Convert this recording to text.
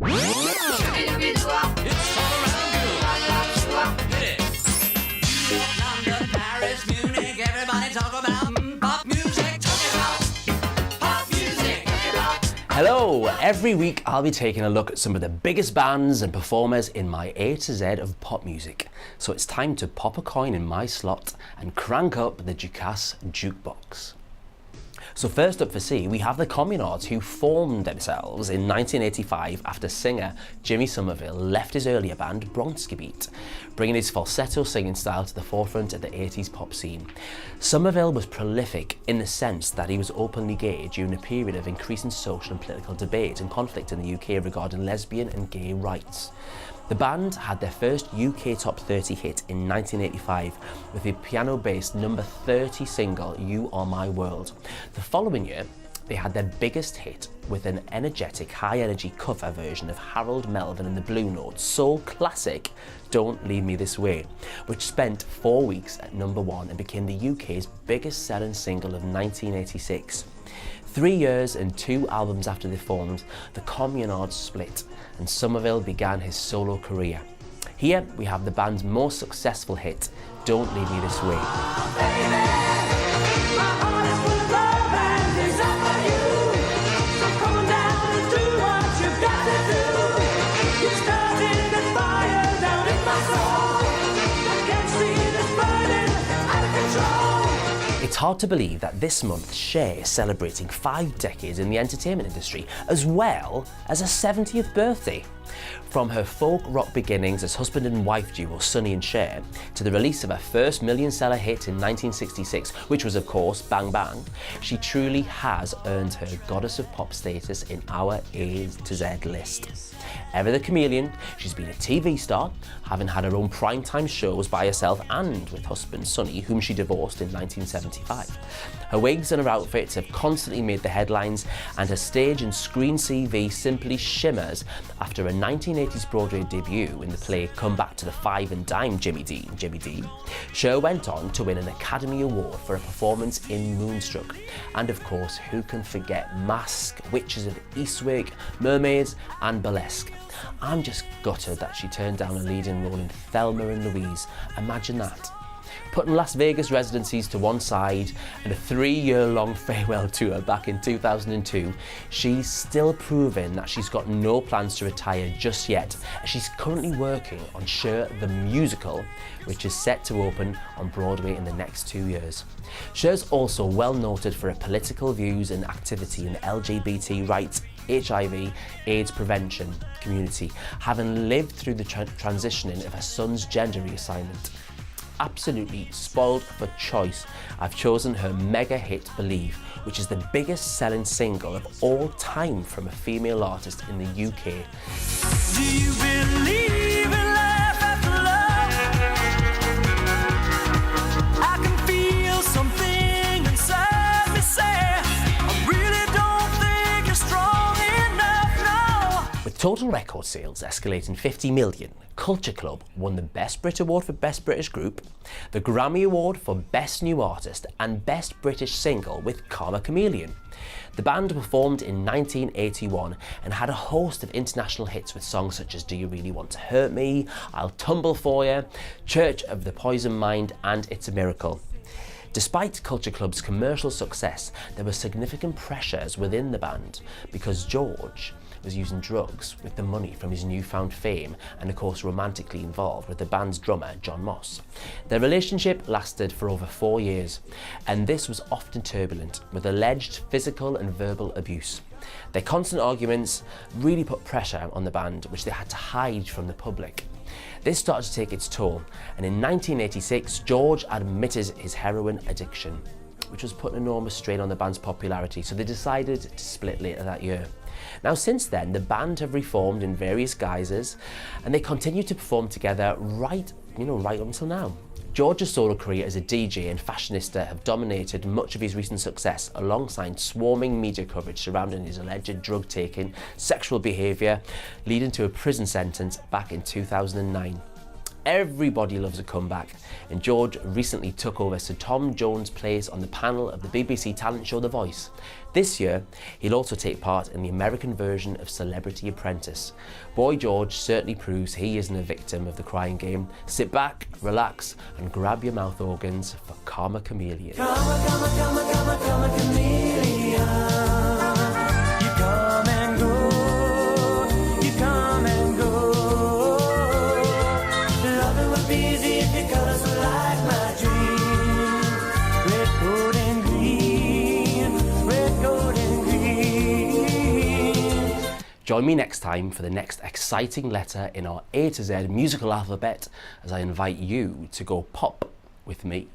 It's all around you. Hit it. London, Paris, Munich, everybody talk about pop music. Talking about pop music. Hello! Every week I'll be taking a look at some of the biggest bands and performers in my A to Z of pop music. So it's time to pop a coin in my slot and crank up the Ducasse jukebox. So first up for C, we have the Communards, who formed themselves in 1985 after singer Jimmy Somerville left his earlier band Bronski Beat, bringing his falsetto singing style to the forefront of the 80s pop scene. Somerville was prolific in the sense that he was openly gay during a period of increasing social and political debate and conflict in the UK regarding lesbian and gay rights. The band had their first UK Top 30 hit in 1985 with the piano-based number 30 single, You Are My World. The following year, they had their biggest hit with an energetic, high-energy cover version of Harold Melvin and the Blue Notes' soul classic, Don't Leave Me This Way, which spent 4 weeks at number 1 and became the UK's biggest selling single of 1986. 3 years and 2 albums after they formed, the Communards split and Somerville began his solo career. Here we have the band's most successful hit, Don't Leave Me This Way. It's hard to believe that this month Cher is celebrating 5 decades in the entertainment industry, as well as her 70th birthday. From her folk rock beginnings as husband and wife duo Sonny and Cher, to the release of her first million-seller hit in 1966, which was of course Bang Bang, she truly has earned her goddess of pop status in our A to Z list. Ever the chameleon, she's been a TV star, having had her own primetime shows by herself and with husband Sonny, whom she divorced in 1975. Her wigs and her outfits have constantly made the headlines, and her stage and screen CV simply shimmers after a 1980s Broadway debut in the play Come Back to the Five and Dime Jimmy Dean, Jimmy Dean. Cher went on to win an Academy Award for a performance in Moonstruck. And of course, who can forget Mask, Witches of Eastwick, Mermaids and Burlesque. I'm just gutted that she turned down a leading role in Thelma and Louise. Imagine that. Putting Las Vegas residencies to one side and a 3-year-long farewell tour back in 2002, she's still proving that she's got no plans to retire just yet, as she's currently working on Cher the Musical, which is set to open on Broadway in the next 2 years. Cher's also well noted for her political views and activity in the LGBT rights, HIV, AIDS prevention community, having lived through the transitioning of her son's gender reassignment. Absolutely spoiled for choice, I've chosen her mega hit Believe, which is the biggest selling single of all time from a female artist in the UK. Do you believe in life after love? I can feel something inside me say, I really don't think you're strong enough, no. With total record sales escalating 50 million, Culture Club won the Best Brit Award for Best British Group, the Grammy Award for Best New Artist and Best British Single with Karma Chameleon. The band were formed in 1981 and had a host of international hits with songs such as Do You Really Want to Hurt Me, I'll Tumble For You, Church of the Poison Mind and It's a Miracle. Despite Culture Club's commercial success, there were significant pressures within the band because George was using drugs with the money from his newfound fame and of course romantically involved with the band's drummer John Moss. Their relationship lasted for over 4 years, and this was often turbulent with alleged physical and verbal abuse. Their constant arguments really put pressure on the band, which they had to hide from the public. This started to take its toll, and in 1986 George admitted his heroin addiction, which was putting enormous strain on the band's popularity, so they decided to split later that year. Now since then, the band have reformed in various guises, and they continue to perform together right up until now. George's solo career as a DJ and fashionista have dominated much of his recent success, alongside swarming media coverage surrounding his alleged drug taking, sexual behaviour, leading to a prison sentence back in 2009. Everybody loves a comeback, and George recently took over Sir Tom Jones' place on the panel of the BBC talent show The Voice. This year, he'll also take part in the American version of Celebrity Apprentice. Boy George certainly proves he isn't a victim of the crying game. Sit back, relax, and grab your mouth organs for Karma Chameleon. Karma chameleon. You come and go, you come and go. Loving would be easy if your colors were like my dream. Red, gold, and green. Red, gold, and green. Join me next time for the next exciting letter in our A to Z musical alphabet as I invite you to go pop with me.